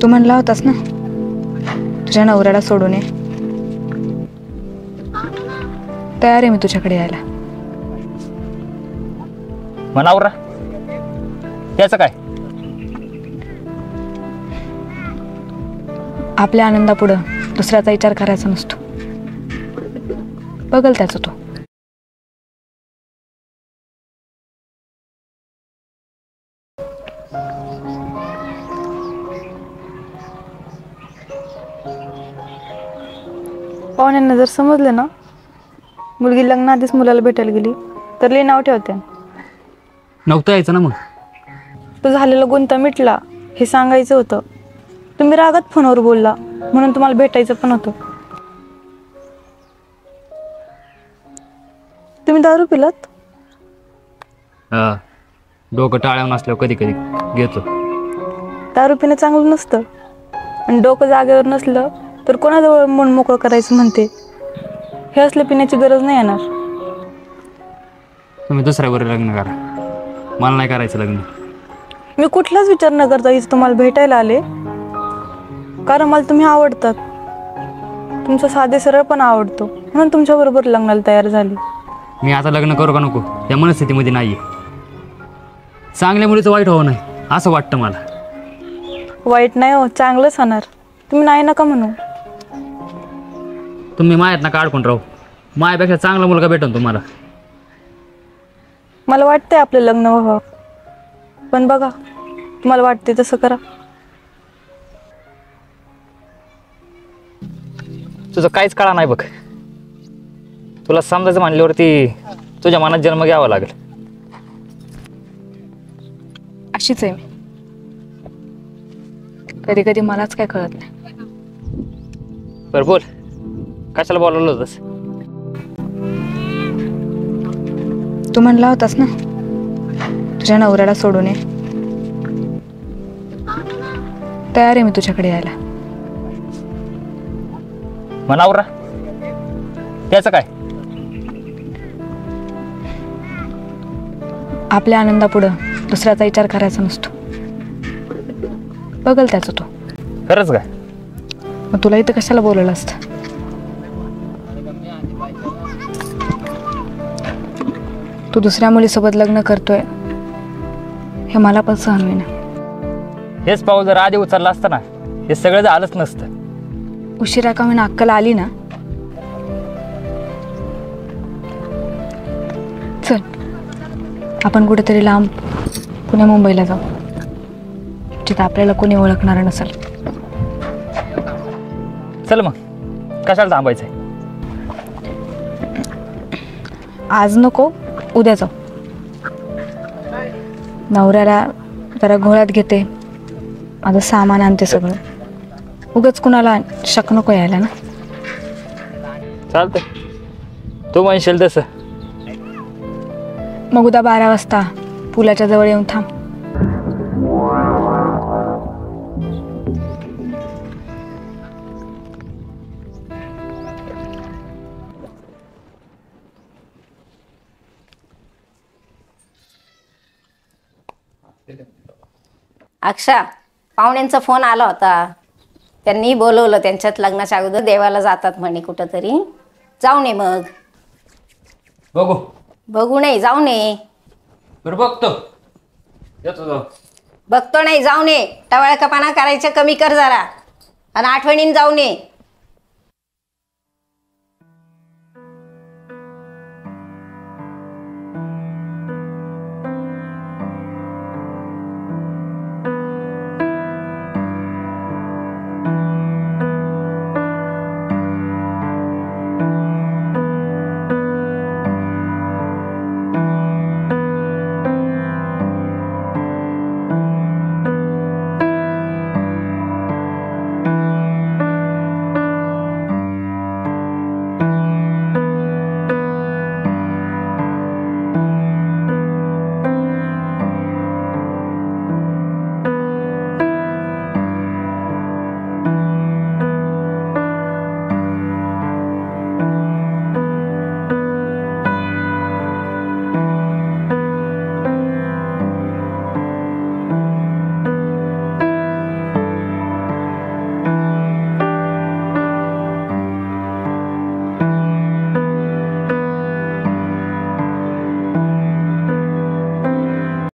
तू म्हणला होतास ना तुझ्या नवऱ्याला सोडून ये. तयार आहे मी तुझ्याकडे यायला. मनावरा त्याचं काय? आपल्या आनंदापुढं दुसऱ्याचा विचार करायचा नसतो. बघल त्याचं तो. पाहुण्यांना जर समजलं ना मुलगी लग्नाआधीच मुलाला भेटायला गेली तर लई नाव ठेवते. नव्हतं यायचं ना मग. तो झालेला गुंता मिटला हे सांगायचं होतं. तुम्ही रागात फोनवर बोलला म्हणून तुम्हाला भेटायचं पण होतं. तुम्ही दारू पिलात? हा, डोकं टाळ्यावर नसल्यावर कधी कधी घेतो. दारू पिणं चांगलं नसतं आणि डोकं जागेवर नसलं तर कोणाजवळ मन मोकळं करायचं म्हणते. हे असलं पिण्याची गरज नाही येणार. तुम्ही दुसऱ्यावर लग्न करा, मला नाही करायचं लग्न. मी कुठलाच विचार न करता इथं तुम्हाला भेटायला आले कारण मला तुम्ही आवडतात. तुमचं साधे सरळ पण आवडतो म्हणून तुमच्याबरोबर लग्नाला तयार झाली. मी आता लग्न करू का नको या मनस्थितीमध्ये नाही आहे. चांगल्या मुलीचं वाईट व्हावं नाही असं वाटतं मला. वाईट नाही हो, चांगलंच होणार. तुम्ही नाही नका म्हणू. तुम्ही मायात नका अडकून राहू. मायापेक्षा चांगला मुलगा भेटेल तुम्हाला. मला वाटतंय आपलं लग्न व्हावं पण बघा तुम्हाला वाटते तसं करा. तुझं काहीच कळा नाही बघ. तुला समजायचं म्हणल्यावरती तुझ्या मनात जन्म घ्यावा लागेल. अशीच आहे मी. कधी कधी मलाच काय कळत नाही. बरं बोल, कशाला बोलवलं होतंस? तू म्हणला होतास ना तुझ्या नवऱ्याला सोडून ये. तयार आहे मी तुझ्याकडे यायला. मनावरा त्याचं काय? आपल्या आनंदापुढं दुसऱ्याचा विचार करायचा नसतो. बघल त्याचं तो. खरंच काय? मग तुला इथं कशाला बोलवलं असतं? तू दुसऱ्या मुलीसोबत लग्न करतोय हे मला पण सहन होईना. हेच पाऊल जर आधी उचललं असतं ना हे सगळं झालंच नसतं. उशिरा का म्हणून अक्कल आली ना. चल आपण कुठेतरी लांब पुणे मुंबईला जाऊ जिथं आपल्याला कोणी ओळखणार नसेल. चल मग, कशाला थांबायचंय? आज नको, उद्या जाऊ. नवऱ्याला जरा घोळ्यात घेते, माझं सामान आणते सगळं. उगाच कुणाला शक नको यायला ना. चालतंय, तू म्हणशील तसं. मग उद्या 12 वाजता पुलाच्या जवळ येऊन थांब. अक्षा, पाहुण्यांचा फोन आला होता. त्यांनी बोलवलं त्यांच्यात लग्नाच्या अगोदर देवाला जातात म्हणे कुठंतरी. जाऊ नये मग. बघू बघू नाही, जाऊ नये. बरं बघतो, येतो जाऊ. बघतो नाही, जाऊ नये. टवाळकपणा करायचं कमी कर जरा आणि आठवणीने जाऊ नये.